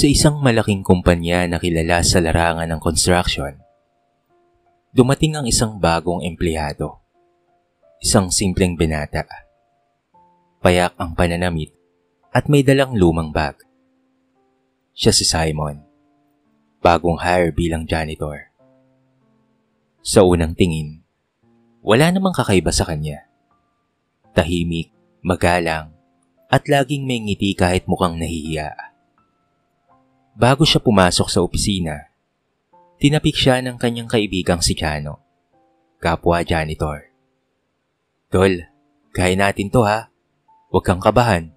Sa isang malaking kumpanya na kilala sa larangan ng construction, dumating ang isang bagong empleyado. Isang simpleng binata. Payak ang pananamit at may dalang lumang bag. Siya si Simon, bagong hire bilang janitor. Sa unang tingin, wala namang kakaiba sa kanya. Tahimik, magalang, at laging may ngiti kahit mukhang nahihiya. Bago siya pumasok sa opisina, tinapik siya ng kanyang kaibigang si Chano, kapwa janitor. "Tol, kaya natin to ha. Huwag kang kabahan.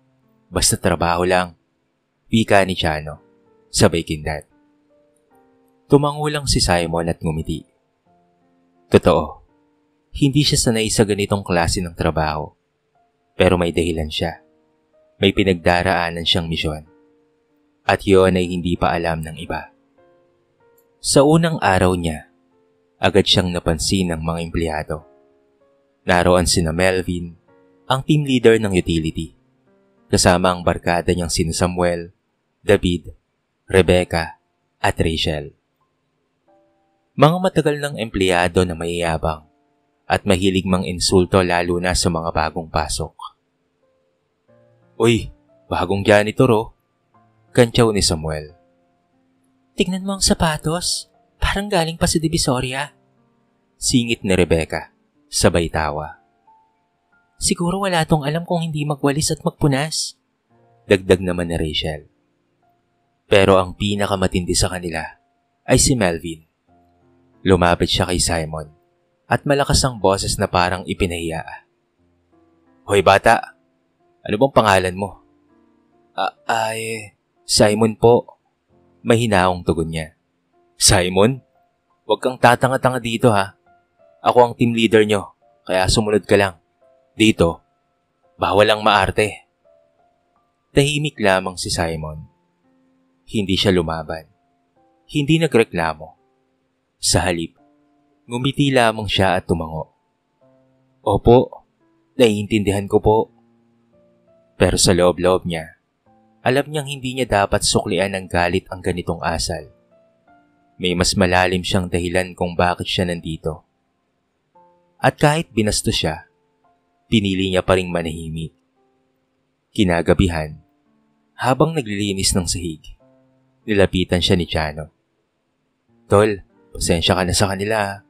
Basta trabaho lang." Wika ni Chano, sabay kindat. Tumango lang si Simon at ngumiti. Totoo, hindi siya sanay sa ganitong klase ng trabaho. Pero may dahilan siya. May pinagdaraanan siyang misyon. At yun ay hindi pa alam ng iba. Sa unang araw niya, agad siyang napansin ng mga empleyado. Naroon sina Melvin, ang team leader ng utility, kasama ang barkada niyang sina Samuel, David, Rebecca, at Rachel. Mga matagal ng empleyado na mayayabang at mahilig mang insulto lalo na sa mga bagong pasok. "Uy, bagong janitor oh," kantsaw ni Samuel. "Tignan mo ang sapatos. Parang galing pa sa Divisoria." Singit ni Rebecca, sabay tawa. "Siguro wala tong alam kung hindi magwalis at magpunas." Dagdag naman ni Rachel. Pero ang pinakamatindi sa kanila ay si Melvin. Lumapit siya kay Simon at malakas ang boses na parang ipinahiya. "Hoy bata, ano bang pangalan mo?" Simon po." Mahinaong tugon niya. "Simon? Huwag kang tatanga-tanga dito ha. Ako ang team leader nyo, kaya sumunod ka lang. Dito, bawal ang maarte." Tahimik lamang si Simon. Hindi siya lumaban. Hindi nagreklamo. Sa halip, ngumiti lamang siya at tumango. "Opo, naiintindihan ko po." Pero sa loob-loob niya, alam niyang hindi niya dapat suklian ng galit ang ganitong asal. May mas malalim siyang dahilan kung bakit siya nandito. At kahit binastos siya, pinili niya pa ring manahimik. Kinagabihan, habang naglilinis ng sahig, nilapitan siya ni Chano. "Tol, pasensya ka na sa kanila.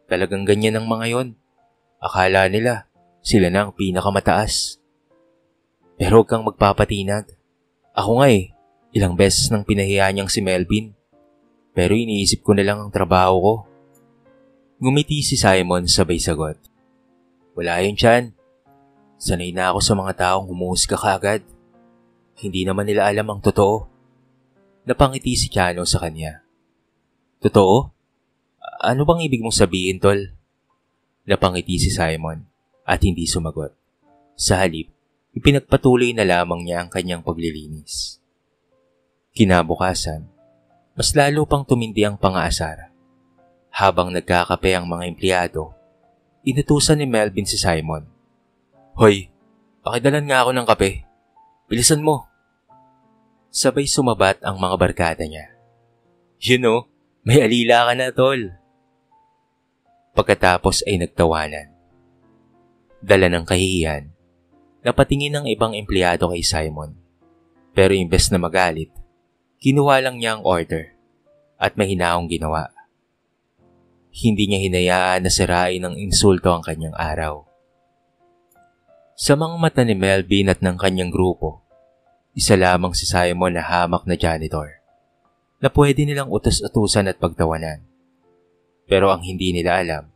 Talagang ganyan ang mga yon. Akala nila, sila na ang pinakamataas. Pero huwag kang magpapatinag. Ako nga ilang beses nang pinahiya niyang si Melvin. Pero iniisip ko na lang ang trabaho ko." Ngumiti si Simon sabay sagot. "Wala yun, Chan. Sanay na ako sa mga taong humuhusga kaagad. Hindi naman nila alam ang totoo." Napangiti si Chano sa kanya. "Totoo? Ano bang ibig mong sabihin, tol?" Napangiti si Simon at hindi sumagot. Sa halip, ipinagpatuloy na lamang niya ang kanyang paglilinis. Kinabukasan, mas lalo pang tumindi ang pang-aasar. Habang nagkakape ang mga empleyado, inutusan ni Melvin si Simon. "Hoy, pakidalan nga ako ng kape. Bilisan mo." Sabay sumabat ang mga barkada niya. May alila ka na, tol." Pagkatapos ay nagtawanan. Dala ng kahihiyan, napatingin ng ibang empleyado kay Simon. Pero imbes na magalit, kinuha lang niya ang order at mahinaong ginawa. Hindi niya hinayaan na sirain ng insulto ang kanyang araw. Sa mga mata ni Melvin at ng kanyang grupo, isa lamang si Simon na hamak na janitor na pwede nilang utos-utusan at pagtawanan. Pero ang hindi nila alam,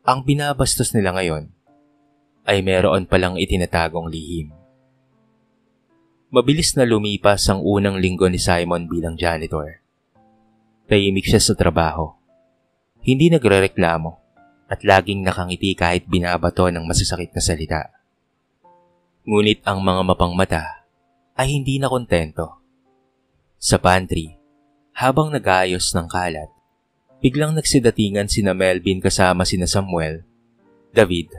ang binabastos nila ngayon ay meron palang itinatagong lihim. Mabilis na lumipas ang unang linggo ni Simon bilang janitor. Tahimik siya sa trabaho. Hindi nagrereklamo at laging nakangiti kahit binabato ng masasakit na salita. Ngunit ang mga mapangmata ay hindi na kontento. Sa pantry, habang nag-aayos ng kalat, biglang nagsidatingan sina Melvin kasama sina Samuel, David,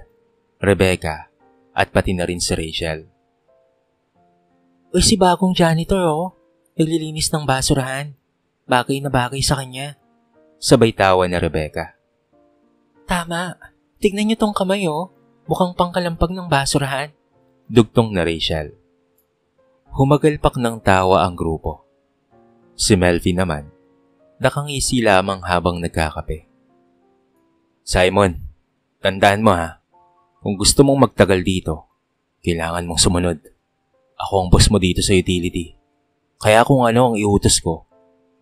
Rebecca, at pati na rin si Rachel. "Uy, si bagong janitor oh. naglilinis ng basurahan. Bagay na bagay sa kanya. Sabay tawa na Rebecca. Tama. Tignan niyo tong kamay oh. Mukhang pangkalampag ng basurahan. Dugtong na Rachel. Humagalpak ng tawa ang grupo. Si Melvin naman, nakangisi lamang habang nagkakape. Simon, tandaan mo ha. Kung gusto mong magtagal dito, kailangan mong sumunod. Ako ang boss mo dito sa utility. Kaya kung ano ang iutos ko,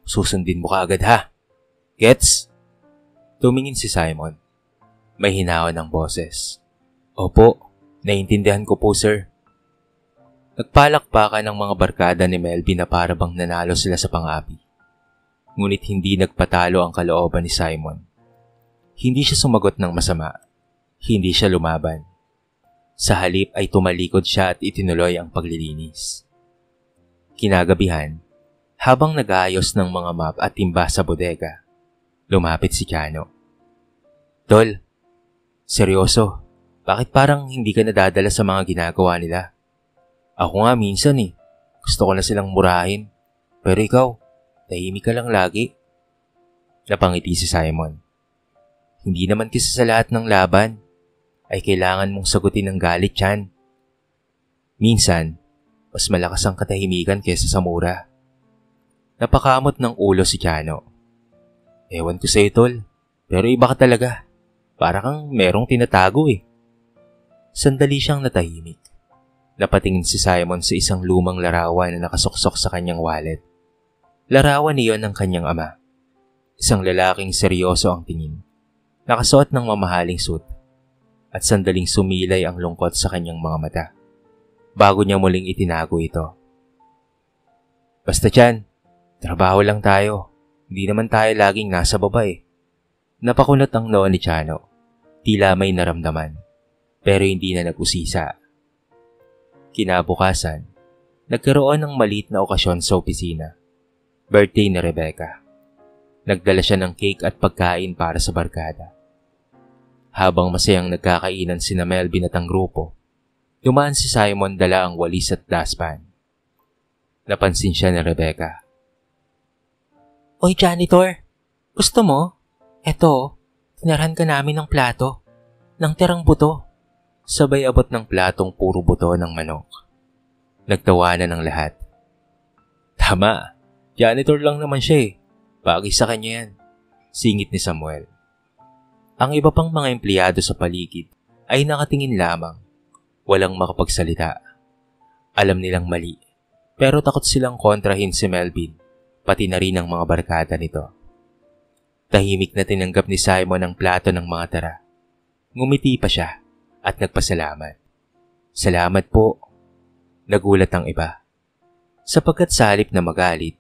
susundin mo kaagad ha. Gets? Tumingin si Simon. May hinaon ng boses. Opo, naiintindihan ko po sir. Nagpalakpakan ng mga barkada ni Melvin na para bang nanalo sila sa pang-api. Ngunit hindi nagpatalo ang kalooban ni Simon. Hindi siya sumagot ng masama. Hindi siya lumaban. Sa halip ay tumalikod siya at itinuloy ang paglilinis. Kinagabihan, habang nag-aayos ng mga map at timba sa bodega, lumapit si Keanu. Tol, seryoso, bakit parang hindi ka nadadala sa mga ginagawa nila? Ako nga minsan gusto ko na silang murahin. Pero ikaw, tahimik ka lang lagi. Napangiti si Simon. Hindi naman kasi sa lahat ng laban ay kailangan mong sagutin ng galit yan. Minsan, mas malakas ang katahimikan kesa sa mura. Napakamot ng ulo si Keanu. Ewan ko sa'yo tol, pero iba ka talaga. Para kang merong tinatago Sandali siyang natahimik. Napatingin si Simon sa isang lumang larawan na nakasuksok sa kanyang wallet. Larawan niyon ng kanyang ama. Isang lalaking seryoso ang tingin. Nakasuot ng mamahaling suit. At sandaling sumilay ang lungkot sa kanyang mga mata. Bago niya muling itinago ito. Basta dyan, trabaho lang tayo. Hindi naman tayo laging nasa baba Napakunot ang noo ni Keanu. Tila may naramdaman. Pero hindi na nag-usisa. Kinabukasan, nagkaroon ng maliit na okasyon sa opisina. Birthday ni Rebecca. Nagdala siya ng cake at pagkain para sa barkada. Habang masayang nagkakainan sina Melvin at ang grupo, dumaan si Simon dala ang walis at dustpan. Napansin siya ni Rebecca. Oy janitor, gusto mo? Eto, tinarhan ka namin ng plato. Ng tirang buto. Sabay abot ng platong puro buto ng manok. Nagtawanan ng lahat. Tama, janitor lang naman siya Bagay sa kanya yan. Singit ni Samuel. Ang iba pang mga empleyado sa paligid ay nakatingin lamang. Walang makapagsalita. Alam nilang mali, pero takot silang kontrahin si Melvin, pati na rin ang mga barkada nito. Tahimik na tinanggap ni Simon ang plato ng mga tara. Ngumiti pa siya at nagpasalamat. Salamat po. Nagulat ang iba. Sapagkat sa halip na magalit,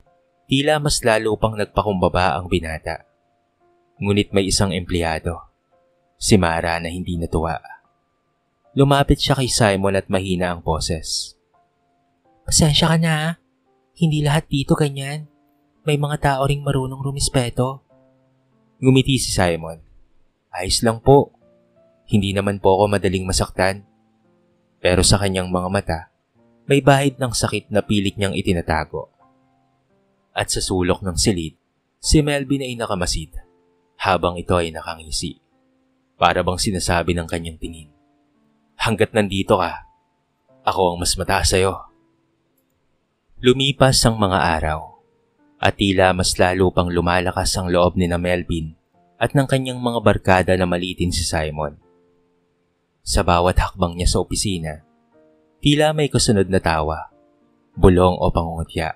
tila mas lalo pang nagpakumbaba ang binata. Ngunit may isang empleyado, si Mara na hindi natuwa. Lumapit siya kay Simon at mahina ang boses. Pasensya ka na Hindi lahat dito ganyan. May mga tao ring marunong rumispeto. Ngumiti si Simon. Ayos lang po. Hindi naman po ako madaling masaktan. Pero sa kanyang mga mata, may bahid ng sakit na pilit niyang itinatago. At sa sulok ng silid, si Melvin ay nakamasid, habang ito ay nakangisi. Para bang sinasabi ng kanyang tingin, hanggat nandito ka, ako ang mas mataas sa'yo. Lumipas ang mga araw, at tila mas lalo pang lumalakas ang loob ni na Melvin at ng kanyang mga barkada na malitin si Simon. Sa bawat hakbang niya sa opisina, tila may kasunod na tawa, bulong o pangungutya.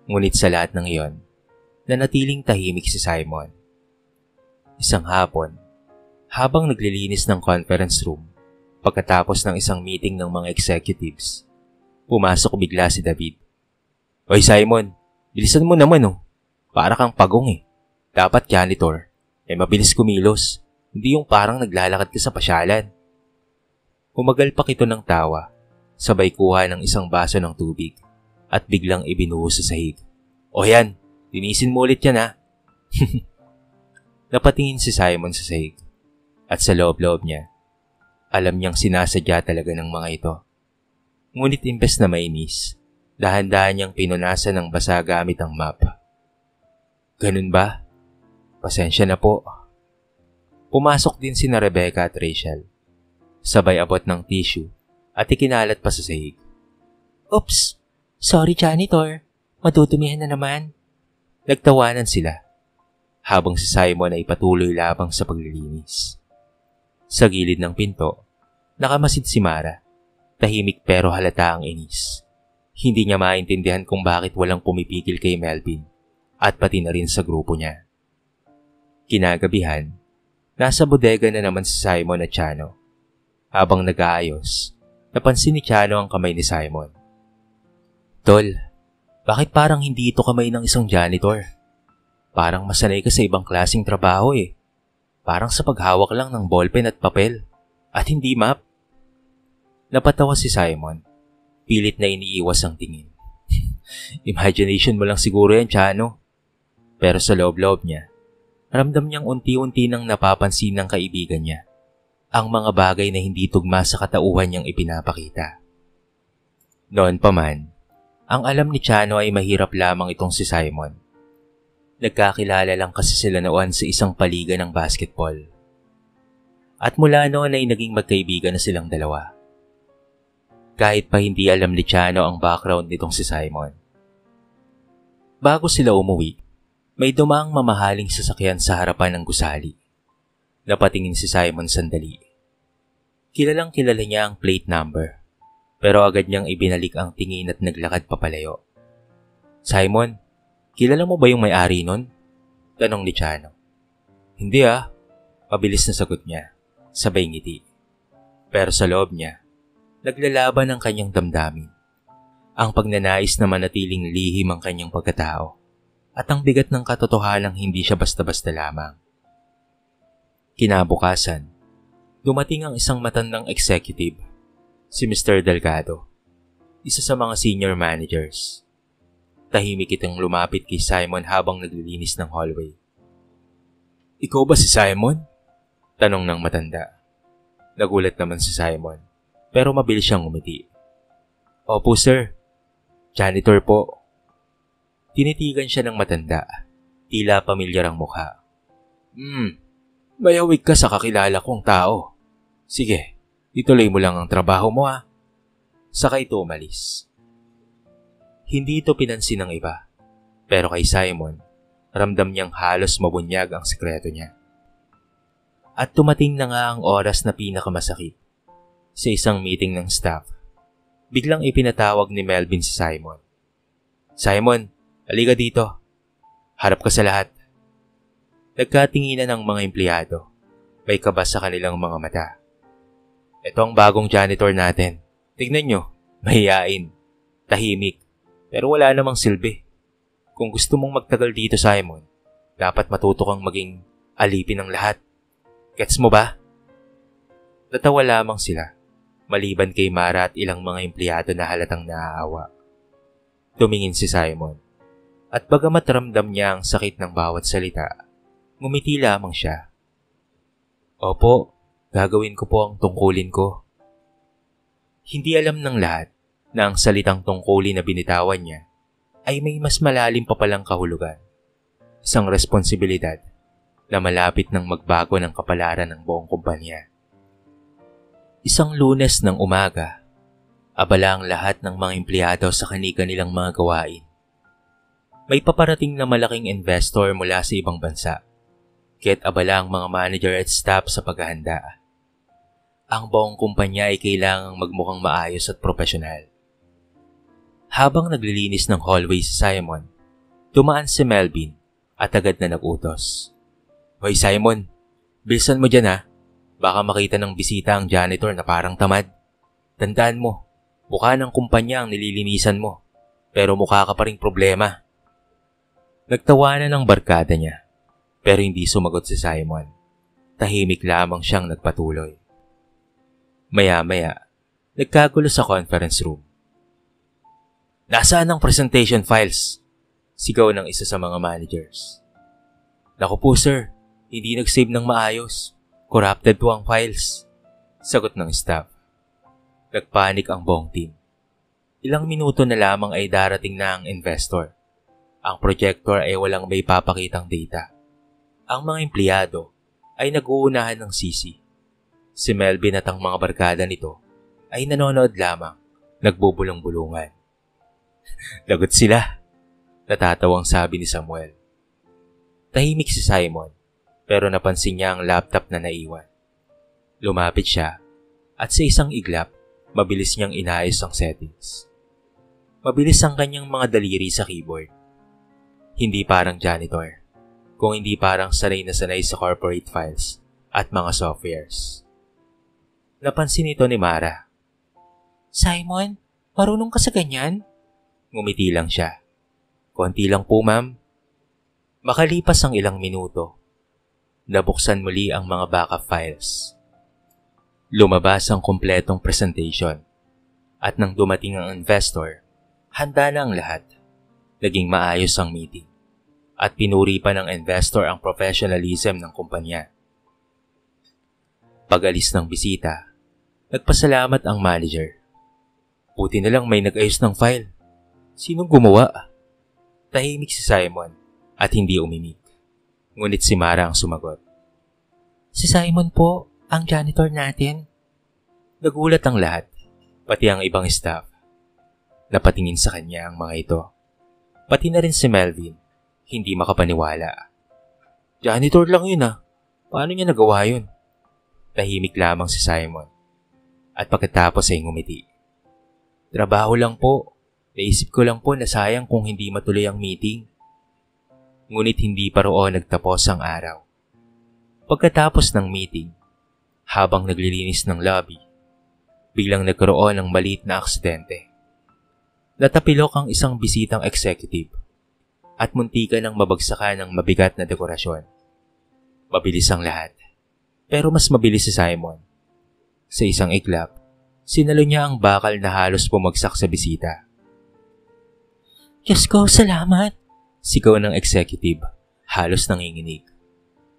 Ngunit sa lahat ng iyon, nanatiling tahimik si Simon. Isang hapon, habang naglilinis ng conference room, pagkatapos ng isang meeting ng mga executives, pumasok bigla si David. Hoy Simon, bilisan mo naman Para kang pagong Dapat janitor. Mabilis kumilos. Hindi yung parang naglalakad ka sa pasyalan. Humagalpak ito ng tawa, sabay kuha ng isang baso ng tubig at biglang ibinuhos sa sahig. O yan, linisin mo ulit yan Napatingin si Simon sa sahig at sa loob-loob niya, alam niyang sinasadya talaga ng mga ito. Ngunit imbes na mainis, Dahan-dahan niyang pinunasan ng basa gamit ang map. Ganun ba? Pasensya na po. Pumasok din sina Rebecca at Rachel. Sabay abot ng tissue at ikinalat pa sa sahig. Oops! Sorry, janitor. Matutumihan na naman. Nagtawanan sila habang si Simon ay patuloy labang sa paglilinis. Sa gilid ng pinto, nakamasid si Mara. Tahimik pero halata ang inis. Hindi niya maintindihan kung bakit walang pumipigil kay Melvin at pati na rin sa grupo niya. Kinagabihan, nasa bodega na naman si Simon at Chano. Habang nag-aayos, napansin ni Chano ang kamay ni Simon. Tol, bakit parang hindi ito kamay ng isang janitor? Parang masanay ka sa ibang klaseng trabaho eh. Parang sa paghawak lang ng ballpen at papel at hindi map. Napatawa si Simon. Pilit na iniiwas ang tingin. Imagination mo lang siguro yan, Chano. Pero sa loob-loob niya, ramdam niyang unti-unti nang napapansin ng kaibigan niya ang mga bagay na hindi tugma sa katauhan niyang ipinapakita. Noon pa man, ang alam ni Chano ay mahirap lamang itong si Simon. Nagkakilala lang kasi sila noon sa isang paliga ng basketball. At mula noon ay naging magkaibigan na silang dalawa. Kahit pa hindi alam ni Chano ang background nitong si Simon. Bago sila umuwi, may dumaang mamahaling sasakyan sa harapan ng gusali. Napatingin si Simon sandali. Kilalang kilala niya ang plate number, pero agad niyang ibinalik ang tingin at naglakad papalayo. Simon, kilala mo ba yung may-ari nun? Tanong ni Chano. Hindi Mabilis na sagot niya, sabay ngiti. Pero sa loob niya, naglalaban ang kanyang damdamin. Ang pagnanais na manatiling lihim ang kanyang pagkatao at ang bigat ng katotohanang hindi siya basta-basta lamang. Kinabukasan, dumating ang isang matandang executive, si Mr. Delgado, isa sa mga senior managers. Tahimik itong lumapit kay Simon habang naglilinis ng hallway. Ikaw ba si Simon? Tanong ng matanda. Nagulat naman si Simon. Pero mabilis siyang umiti. Opo sir, janitor po. Tinitigan siya ng matanda. Tila pamilyar ang mukha. Mayawig ka sa kakilala kong tao. Sige, ituloy mo lang ang trabaho mo Saka ito umalis. Hindi ito pinansin ng iba. Pero kay Simon, ramdam niyang halos mabunyag ang sekreto niya. At tumating na nga ang oras na pinakamasakit. Sa isang meeting ng staff, biglang ipinatawag ni Melvin si Simon. Simon, halika dito. Harap ka sa lahat. Nagkatinginan ng mga empleyado. May kaba sa kanilang mga mata. Ito ang bagong janitor natin. Tignan nyo, mahiyain, tahimik, pero wala namang silbi. Kung gusto mong magtagal dito, Simon, dapat matuto kang maging alipin ng lahat. Gets mo ba? Natawa lamang sila. Maliban kay Mara at ilang mga empleyado na halatang naaawa. Tumingin si Simon, at bagamat ramdam niya ang sakit ng bawat salita, ngumiti lamang siya. Opo, gagawin ko po ang tungkulin ko. Hindi alam ng lahat na ang salitang tungkulin na binitawan niya ay may mas malalim pa palang kahulugan. Isang responsibilidad na malapit ng magbago ng kapalaran ng buong kumpanya. Isang Lunes ng umaga, abala ang lahat ng mga empleyado sa kani-kanilang mga gawain. May paparating na malaking investor mula sa ibang bansa, kaya't abala ang mga manager at staff sa paghahanda. Ang buong kumpanya ay kailangang magmukhang maayos at profesional. Habang naglilinis ng hallway si Simon, dumaan si Melvin at agad na nag-utos. Hoy Simon, bilisan mo dyan Baka makita ng bisita ang janitor na parang tamad. Tandaan mo, mukha ng kumpanya ang nililinisan mo, pero mukha ka pa ring problema. Nagtawanan ng barkada niya, pero hindi sumagot si Simon. Tahimik lamang siyang nagpatuloy. Maya-maya, nagkagulo sa conference room. Nasaan ang presentation files? Sigaw ng isa sa mga managers. Naku po sir, hindi nag-save ng maayos. Corrupted po ang files. Sagot ng staff. Nagpanik ang buong team. Ilang minuto na lamang ay darating na ang investor. Ang projector ay walang may papakitang data. Ang mga empleyado ay nag-uunahan ng sisi. Si Melvin at ang mga barkada nito ay nanonood lamang, nagbubulong-bulungan. Lagot sila, natatawang sabi ni Samuel. Tahimik si Simon, pero napansin niya ang laptop na naiwan. Lumapit siya at sa isang iglap, mabilis niyang inayos ang settings. Mabilis ang kanyang mga daliri sa keyboard. Hindi parang janitor, kung hindi parang sanay na sanay sa corporate files at mga softwares. Napansin ito ni Mara. Simon, marunong ka sa ganyan? Ngumiti lang siya. Konti lang po, ma'am. Makalipas ang ilang minuto, nabuksan muli ang mga backup files. Lumabas ang kumpletong presentation at nang dumating ang investor, handa na ang lahat. Naging maayos ang meeting at pinuri pa ng investor ang professionalism ng kumpanya. Pag-alis ng bisita, nagpasalamat ang manager. Buti na lang may nag-ayos ng file. Sinong gumawa? Tahimik si Simon at hindi umimik. Ngunit si Mara ang sumagot. Si Simon po, ang janitor natin. Nagulat ang lahat, pati ang ibang staff. Napatingin sa kanya ang mga ito. Pati na rin si Melvin, hindi makapaniwala. Janitor lang yun ah. Paano niya nagawa yun? Tahimik lamang si Simon. At pagkatapos ay ngumiti. Trabaho lang po. Naisip ko lang po na sayang kung hindi matuloy ang meeting. Ngunit hindi pa roon nagtapos ang araw. Pagkatapos ng meeting, habang naglilinis ng lobby, biglang nagkaroon ng maliit na aksidente. Natapilok ang isang bisitang executive at muntika ng mabagsakan ng mabigat na dekorasyon. Mabilis ang lahat, pero mas mabilis si Simon. Sa isang iglap, sinalo niya ang bakal na halos bumagsak sa bisita. Diyos ko, salamat! Sigaw ng executive, halos nanginginig.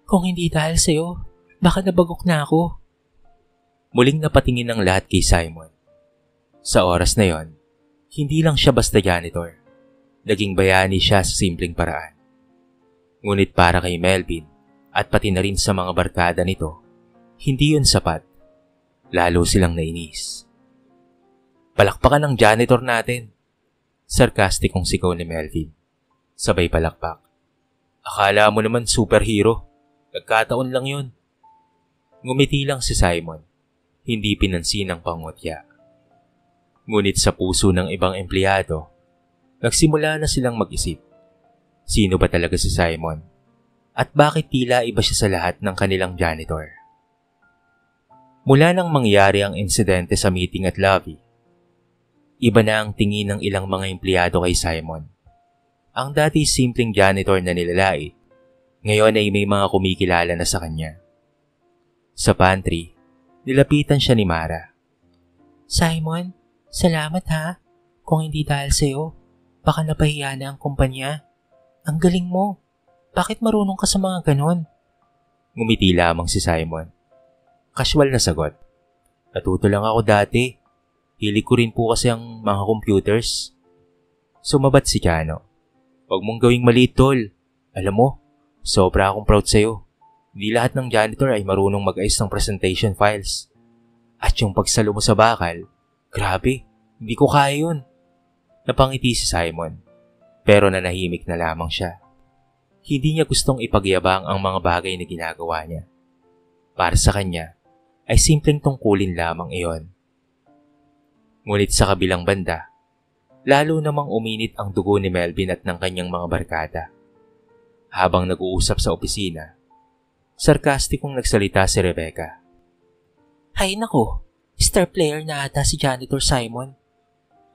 Kung hindi dahil sa'yo, baka nabagok na ako. Muling napatingin ang lahat kay Simon. Sa oras na yon, hindi lang siya basta janitor. Naging bayani siya sa simpleng paraan. Ngunit para kay Melvin at pati na rin sa mga barkada nito, hindi yun sapat. Lalo silang nainis. Palakpakan ng janitor natin. Sarkastikong sigaw ni Melvin. Sabay palakpak. Akala mo naman superhero. Nagkataon lang yun. Ngumiti lang si Simon. Hindi pinansin ang pangutya. Ngunit sa puso ng ibang empleyado, nagsimula na silang mag-isip. Sino ba talaga si Simon? At bakit tila iba siya sa lahat ng kanilang janitor? Mula nang mangyari ang insidente sa meeting at lobby, iba na ang tingin ng ilang mga empleyado kay Simon. Ang dati simpleng janitor na nilalait, ngayon ay may mga kumikilala na sa kanya. Sa pantry, nilapitan siya ni Mara. Simon, salamat ha. Kung hindi dahil sa'yo, baka napahiya na ang kumpanya. Ang galing mo. Bakit marunong ka sa mga ganon? Ngumiti lamang si Simon. Casual na sagot. Natuto lang ako dati. Hilig ko rin po kasi ang mga computers. Sumabat si Chano. Huwag mong gawing maliit, tol. Alam mo, sobra akong proud sa'yo. Hindi lahat ng janitor ay marunong mag-ayos ng presentation files. At yung pagsalo mo sa bakal, grabe, hindi ko kaya yun. Napangiti si Simon, pero nanahimik na lamang siya. Hindi niya gustong ipagyabang ang mga bagay na ginagawa niya. Para sa kanya, ay simpleng tungkulin lamang iyon. Ngunit sa kabilang banda, lalo namang uminit ang dugo ni Melvin at ng kanyang mga barkada. Habang nag-uusap sa opisina, sarkastikong nagsalita si Rebecca. Hay nako, star player na ata si Janitor Simon.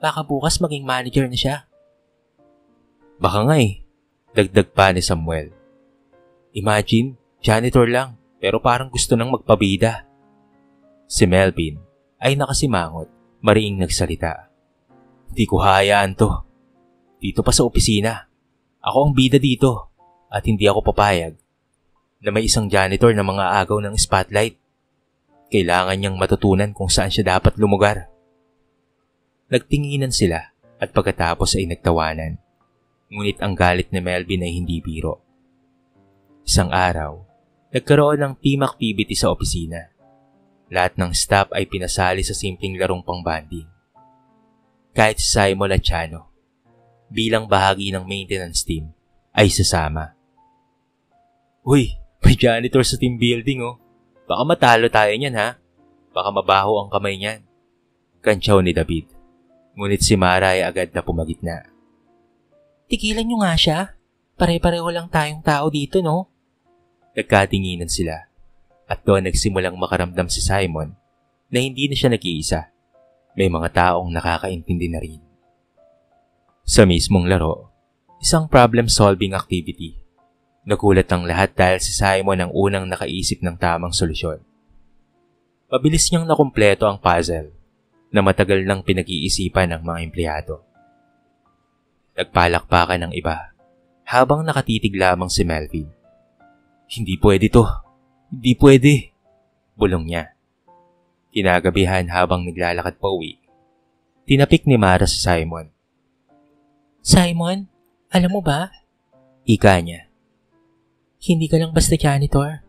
Baka bukas maging manager na siya. Baka nga eh, dagdag pa ni Samuel. Imagine, janitor lang, pero parang gusto nang magpabida. Si Melvin ay nakasimangot, mariing nagsalita. Di ko hayaan to. Dito pa sa opisina. Ako ang bida dito at hindi ako papayag na may isang janitor na mga agaw ng spotlight. Kailangan niyang matutunan kung saan siya dapat lumugar. Nagtinginan sila at pagkatapos ay nagtawanan. Ngunit ang galit ni Melvin ay hindi biro. Isang araw, nagkaroon ng team activity sa opisina. Lahat ng staff ay pinasali sa simpleng larong pang-banding. Kahit si Simon at Chano, bilang bahagi ng maintenance team, ay sasama. Uy, may janitor sa team building oh. Baka matalo tayo niyan ha. Baka mabaho ang kamay niyan. Kantsaw ni David. Ngunit si Mara ay agad na pumagitna. Tigilan nyo nga siya. Pare-pareho lang tayong tao dito, no? Nagkatinginan sila. At doon nagsimulang makaramdam si Simon na hindi na siya nag-iisa. May mga taong nakakaintindi na rin. Sa mismong laro, isang problem-solving activity. Nagulat ang lahat dahil si Simon ang unang nakaisip ng tamang solusyon. Mabilis niyang nakumpleto ang puzzle na matagal nang pinag-iisipan ng mga empleyado. Nagpalakpakan ng iba habang nakatitig lamang si Melvin. Hindi pwede to. Hindi pwede. Bulong niya. Kinagabihan habang naglalakad pa uwi. Tinapik ni Mara si Simon. Simon, alam mo ba? Ika niya. Hindi ka lang basta janitor.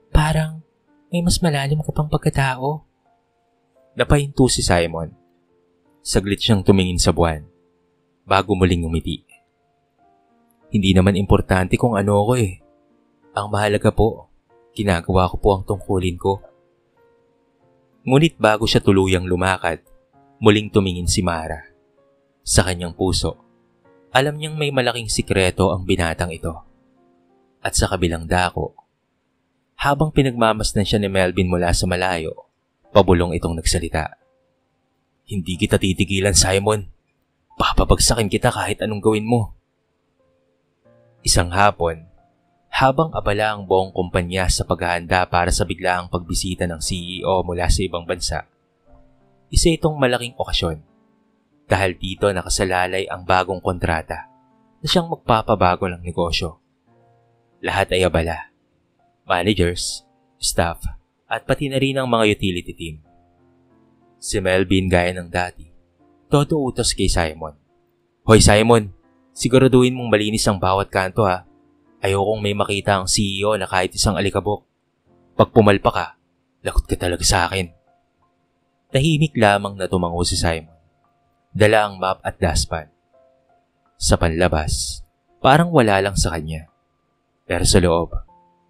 Parang may mas malalim ka pang pagkatao. Napahinto si Simon. Saglit siyang tumingin sa buwan bago muling umiti. Hindi naman importante kung ano ako eh. Ang mahalaga po, ginagawa ko po ang tungkulin ko. Ngunit bago siya tuluyang lumakad, muling tumingin si Mara. Sa kanyang puso, alam niyang may malaking sikreto ang binatang ito. At sa kabilang dako, habang pinagmamasdan siya ni Melvin mula sa malayo, pabulong itong nagsalita. Hindi kita titigilan, Simon. Papabagsakin kita kahit anong gawin mo. Isang hapon, habang abala ang buong kumpanya sa paghahanda para sa biglaang pagbisita ng CEO mula sa ibang bansa, isa itong malaking okasyon dahil dito nakasalalay ang bagong kontrata na siyang magpapabago ng negosyo. Lahat ay abala. Managers, staff, at pati na rin ang mga utility team. Si Melvin gaya ng dati, todo utos kay Simon. Hoy Simon, siguraduhin mong malinis ang bawat kanto ha. Ayokong may makita ang CEO na kahit isang alikabok. Pag pumalpa ka, lagot ka talaga sa akin. Tahimik lamang na tumango si Simon. Dala ang map at dustpan. Sa panlabas, parang wala lang sa kanya. Pero sa loob,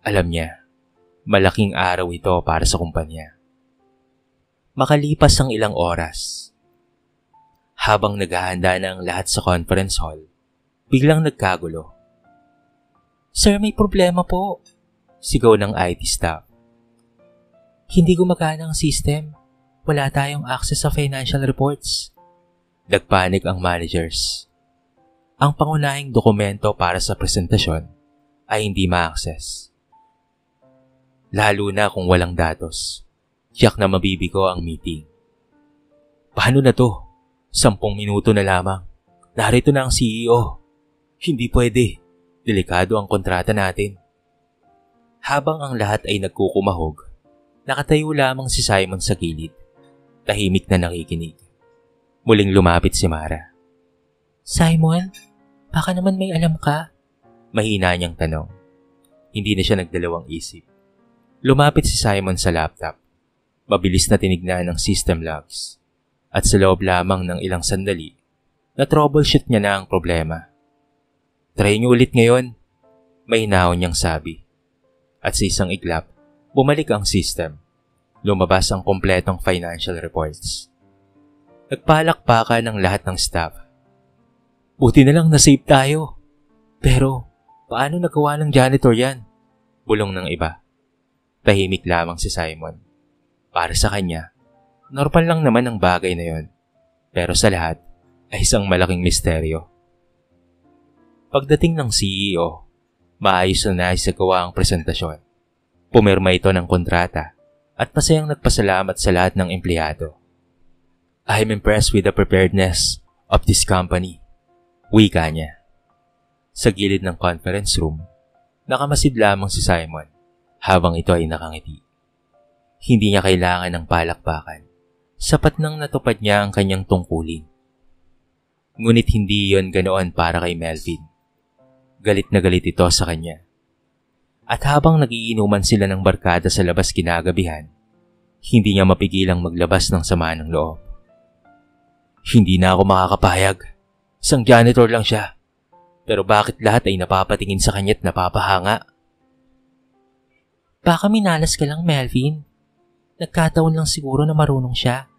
alam niya, malaking araw ito para sa kumpanya. Makalipas ang ilang oras, habang naghahanda na ang lahat sa conference hall, biglang nagkagulo. Sir, may problema po. Sigaw ng IT staff. Hindi gumagana ang system. Wala tayong access sa financial reports. Nagpanik ang managers. Ang pangunahing dokumento para sa presentasyon ay hindi ma-access. Lalo na kung walang datos. Tiyak na mabibigo ang meeting. Paano na to? 10 minuto na lamang. Narito na ang CEO. Hindi pwede. Delikado ang kontrata natin. Habang ang lahat ay nagkukumahog, nakatayo lamang si Simon sa gilid. Tahimik na nakikinig. Muling lumapit si Mara. Simon, baka naman may alam ka. Mahina niyang tanong. Hindi na siya nagdalawang isip. Lumapit si Simon sa laptop. Mabilis na tinignan ang system logs. At sa loob lamang ng ilang sandali, na-troubleshoot niya na ang problema. Try niyo ulit ngayon, may hinahon niyang sabi. At sa isang iglap, bumalik ang system. Lumabas ang kompletong financial reports. Nagpalakpakan ng lahat ng staff. Buti na lang na-save tayo. Pero, paano nagawa ng janitor yan? Bulong ng iba. Tahimik lamang si Simon. Para sa kanya, normal lang naman ang bagay na yon. Pero sa lahat, ay isang malaking misteryo. Pagdating ng CEO, maayos na naisagawa ang presentasyon. Pumirma ito ng kontrata at masayang nagpasalamat sa lahat ng empleyado. I'm impressed with the preparedness of this company. Wika niya. Sa gilid ng conference room, nakamasid lamang si Simon habang ito ay nakangiti. Hindi niya kailangan ng palakpakan. Sapat nang natupad niya ang kanyang tungkulin Ngunit hindi yon ganoon para kay Melvin. Galit na galit ito sa kanya. At habang nagiinuman sila ng barkada sa labas kinagabihan, hindi niya mapigilang maglabas ng sama ng loob. Hindi na ako makakapayag. Isang janitor lang siya. Pero bakit lahat ay napapatingin sa kanya't napapahanga? Baka minalas ka lang, Melvin. Nagkataon lang siguro na marunong siya.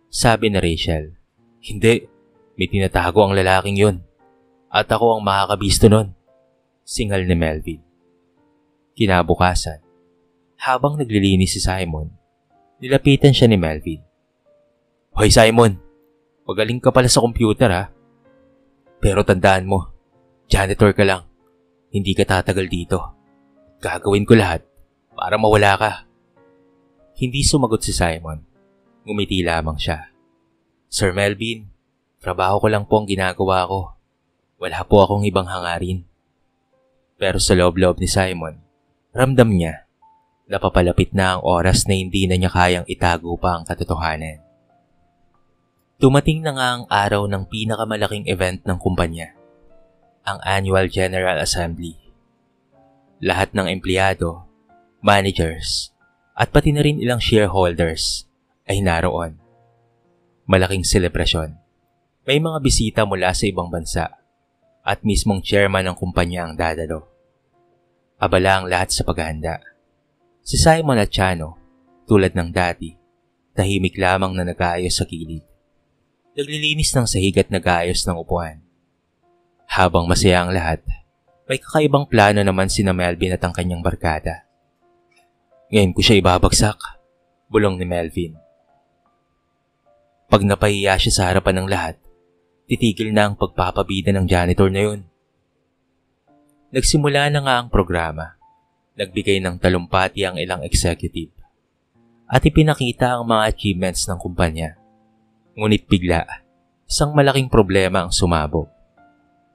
Sabi na Rachel. Hindi. May tinatago ang lalaking yun. At ako ang makakabisto nun. Singal ni Melvin. Kinabukasan, habang naglilinis si Simon, nilapitan siya ni Melvin. Hoy Simon, magaling ka pala sa computer ha. Pero tandaan mo, janitor ka lang. Hindi ka tatagal dito. Gagawin ko lahat para mawala ka. Hindi sumagot si Simon. Ngumiti lamang siya. Sir Melvin, trabaho ko lang po ang ginagawa ko. Wala po akong ibang hangarin. Pero sa loob-loob ni Simon, ramdam niya na papalapit na ang oras na hindi na niya kayang itago pa ang katotohanan. Dumating na nga ang araw ng pinakamalaking event ng kumpanya, ang Annual General Assembly. Lahat ng empleyado, managers, at pati na rin ilang shareholders ay naroon. Malaking selebrasyon. May mga bisita mula sa ibang bansa at mismong chairman ng kumpanya ang dadalo. Abala ang lahat sa paghahanda. Si Simon at Chano, tulad ng dati, tahimik lamang na nag-aayos sa kilid. Naglilinis ng sahig at nag-aayos ng upuan. Habang masaya ang lahat, may kakaibang plano naman sina Melvin at ang kanyang barkada. Ngayon ko siya ibabagsak, bulong ni Melvin. Pag napahiya siya sa harapan ng lahat, titigil na ang pagpapabida ng janitor na yun. Nagsimula na nga ang programa. Nagbigay ng talumpati ang ilang executive at ipinakita ang mga achievements ng kumpanya. Ngunit bigla, isang malaking problema ang sumabog.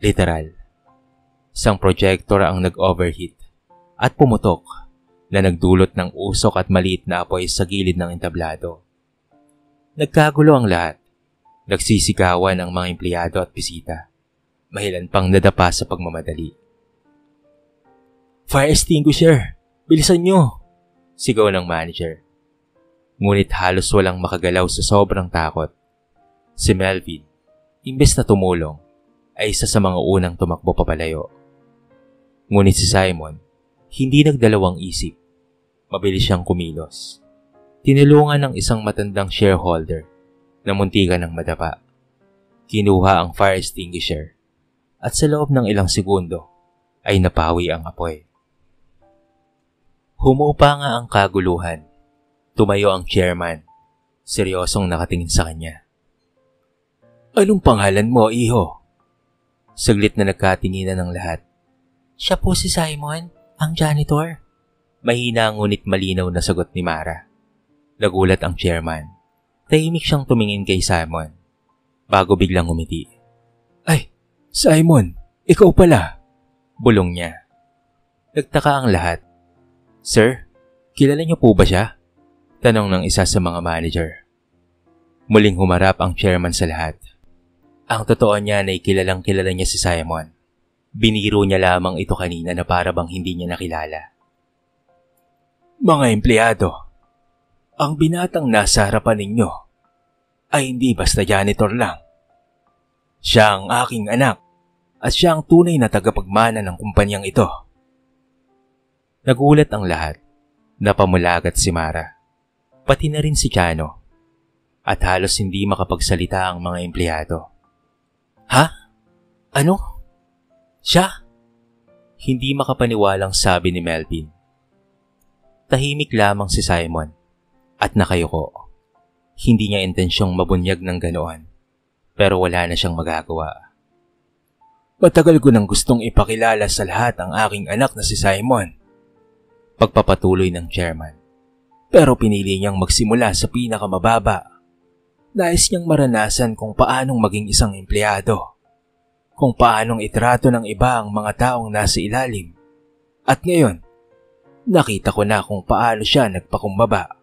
Literal. Isang projector ang nag-overheat at pumutok na nagdulot ng usok at maliit na apoy sa gilid ng entablado. Nagkagulo ang lahat. Nagsisigawan ang mga empleyado at bisita. Mahilan pang nadapa sa pagmamadali. Fire extinguisher! Bilisan nyo! Sigaw ng manager. Ngunit halos walang makagalaw sa sobrang takot. Si Melvin, imbes na tumulong, ay isa sa mga unang tumakbo papalayo. Ngunit si Simon, hindi nagdalawang isip. Mabilis siyang kumilos. Tinulungan ng isang matandang shareholder na muntikan ng madapa. Kinuha ang fire extinguisher at sa loob ng ilang segundo ay napawi ang apoy. Humupa nga ang kaguluhan. Tumayo ang chairman, seryosong nakatingin sa kanya. Anong pangalan mo, iho? Saglit na nagkatinginan ng lahat. Siya po si Simon, ang janitor. Mahina ngunit malinaw na sagot ni Mara. Nagulat ang chairman. Tahimik siyang tumingin kay Simon, bago biglang umiti. Ay, Simon, ikaw pala. Bulong niya. Nagtaka ang lahat. Sir, kilala niyo po ba siya? Tanong ng isa sa mga manager. Muling humarap ang chairman sa lahat. Ang totoo niya ay kilalang-kilala niya si Simon. Biniro niya lamang ito kanina na para bang hindi niya nakilala. Mga empleyado, ang binatang nasa harapan ninyo ay hindi basta janitor lang. Siya ang aking anak at siya ang tunay na tagapagmana ng kumpanyang ito. Nagulat ang lahat. Napamulagat si Mara. Pati na rin si Chano. At halos hindi makapagsalita ang mga empleyado. Ha? Ano? Siya? Hindi makapaniwalang sabi ni Melvin. Tahimik lamang si Simon at nakayuko. Hindi niya intensyong mabunyag ng ganoon, pero wala na siyang magagawa. Matagal ko nang gustong ipakilala sa lahat ang aking anak na si Simon. Pagpapatuloy ng chairman. Pero pinili niyang magsimula sa pinakamababa. Nais niyang maranasan kung paanong maging isang empleyado. Kung paanong itrato ng iba ang mga taong nasa ilalim. At ngayon, nakita ko na kung paano siya nagpakumbaba.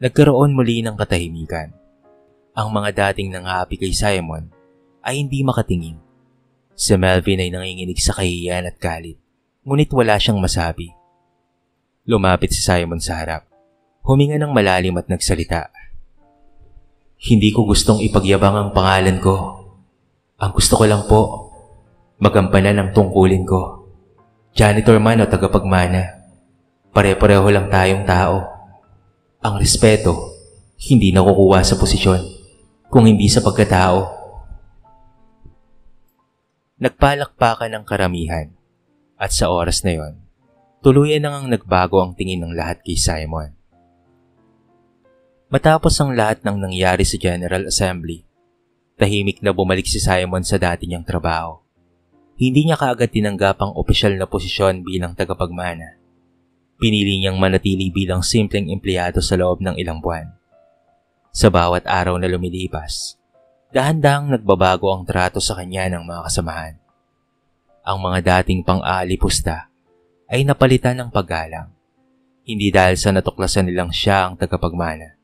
Nagkaroon muli ng katahimikan. Ang mga dating nangapi kay Simon ay hindi makatingin. Si Melvin ay nanginginig sa kahihiyan at galit, ngunit wala siyang masabi. Lumapit si Simon sa harap, huminga ng malalim at nagsalita. Hindi ko gustong ipagyabang ang pangalan ko. Ang gusto ko lang po, magampanan ang tungkulin ko. Janitor man o tagapagmana, pare-pareho lang tayong tao. Ang respeto, hindi nakukuha sa posisyon, kung hindi sa pagkatao. Nagpalakpakan ang karamihan, at sa oras na yon, tuluyan nang nagbago ang tingin ng lahat kay Simon. Matapos ang lahat ng nangyari sa General Assembly, tahimik na bumalik si Simon sa dati niyang trabaho. Hindi niya kaagad tinanggap ang opisyal na posisyon bilang tagapagmana. Pinili niyang manatili bilang simpleng empleyado sa loob ng ilang buwan. Sa bawat araw na lumilipas, dahan-dahang nagbabago ang trato sa kanya ng mga kasamahan. Ang mga dating pang-aalipusta ay napalitan ng paggalang, hindi dahil sa natuklasan nilang siya ang tagapagmana,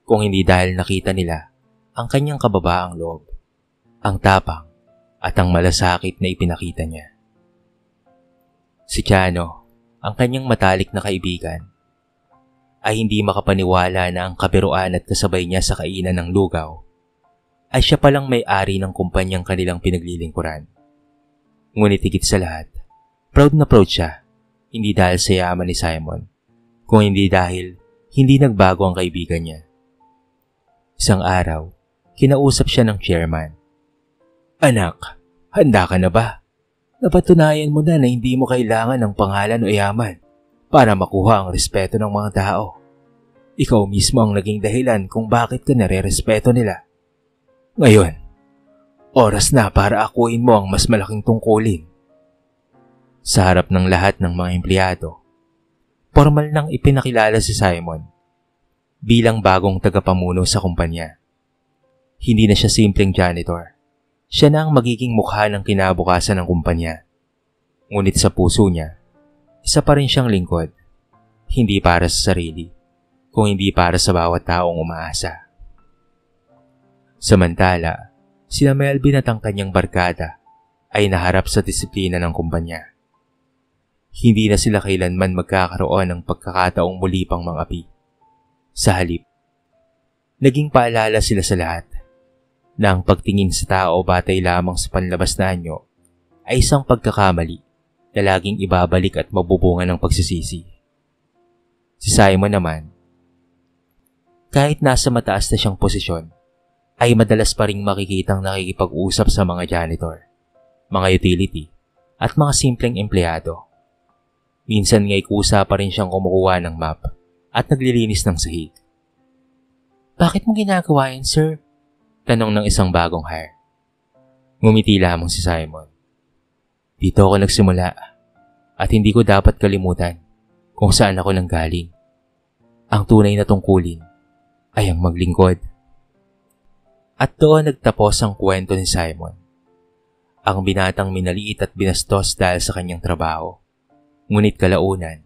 kung hindi dahil nakita nila ang kanyang kababaang loob, ang tapang at ang malasakit na ipinakita niya. Si Chano, ang kanyang matalik na kaibigan, ay hindi makapaniwala na ang kabiruan at kasabay niya sa kainan ng lugaw ay siya palang may-ari ng kumpanyang kanilang pinaglilingkuran. Ngunit higit sa lahat, proud na proud siya, hindi dahil sa yaman ni Simon, kung hindi dahil hindi nagbago ang kaibigan niya. Isang araw, kinausap siya ng chairman. Anak, handa ka na ba? Napatunayan mo na hindi mo kailangan ng pangalan o yaman para makuha ang respeto ng mga tao. Ikaw mismo ang naging dahilan kung bakit ka nare-respeto nila. Ngayon, oras na para akuin mo ang mas malaking tungkulin. Sa harap ng lahat ng mga empleyado, formal nang ipinakilala si Simon bilang bagong tagapamuno sa kumpanya. Hindi na siya simpleng janitor. Siya na ang magiging mukha ng kinabukasan ng kumpanya. Ngunit sa puso niya, isa pa rin siyang lingkod. Hindi para sa sarili, kung hindi para sa bawat taong umaasa. Samantala, sina Melvin at ang kanyang barkada ay naharap sa disiplina ng kumpanya. Hindi na sila kailanman magkakaroon ng pagkakataong muli pang mangapi. Sa halip, naging paalala sila sa lahat na ang pagtingin sa tao batay lamang sa panlabas na anyo ay isang pagkakamali na laging ibabalik at mabubunga ng pagsisisi. Si Simon naman, kahit nasa mataas na siyang posisyon, ay madalas pa ring makikitang nakikipag-usap sa mga janitor, mga utility, at mga simpleng empleyado. Minsan nga'y kusa pa rin siyang kumukuha ng map at naglilinis ng sahig. Bakit mo ginagawa yan, sir? Tanong ng isang bagong hire. Ngumiti lamang si Simon. Dito ako nagsimula at hindi ko dapat kalimutan kung saan ako nanggaling. Ang tunay na tungkulin ay ang maglingkod. At doon nagtapos ang kwento ni Simon. Ang binatang minaliit at binastos dahil sa kanyang trabaho. Ngunit kalaunan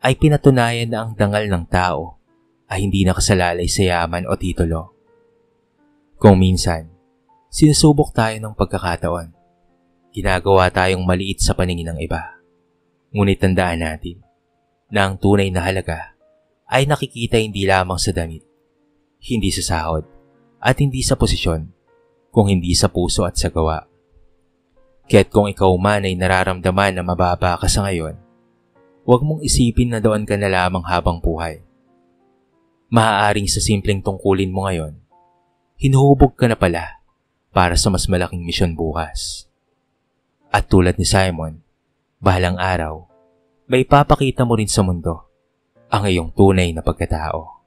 ay pinatunayan na ang dangal ng tao ay hindi nakasalalay sa yaman o titulo. Kung minsan, sinusubok tayo ng pagkakataon, ginagawa tayong maliit sa paningin ng iba. Ngunit tandaan natin na ang tunay na halaga ay nakikita hindi lamang sa damit, hindi sa sahod, at hindi sa posisyon, kung hindi sa puso at sa gawa. Kaya't kung ikaw man ay nararamdaman na mababa ka sa ngayon, huwag mong isipin na doon ka na lamang habang buhay. Maaaring sa simpleng tungkulin mo ngayon, hinuhubog ka na pala para sa mas malaking misyon bukas. At tulad ni Simon, bahalang araw, may papakita mo rin sa mundo ang iyong tunay na pagkatao.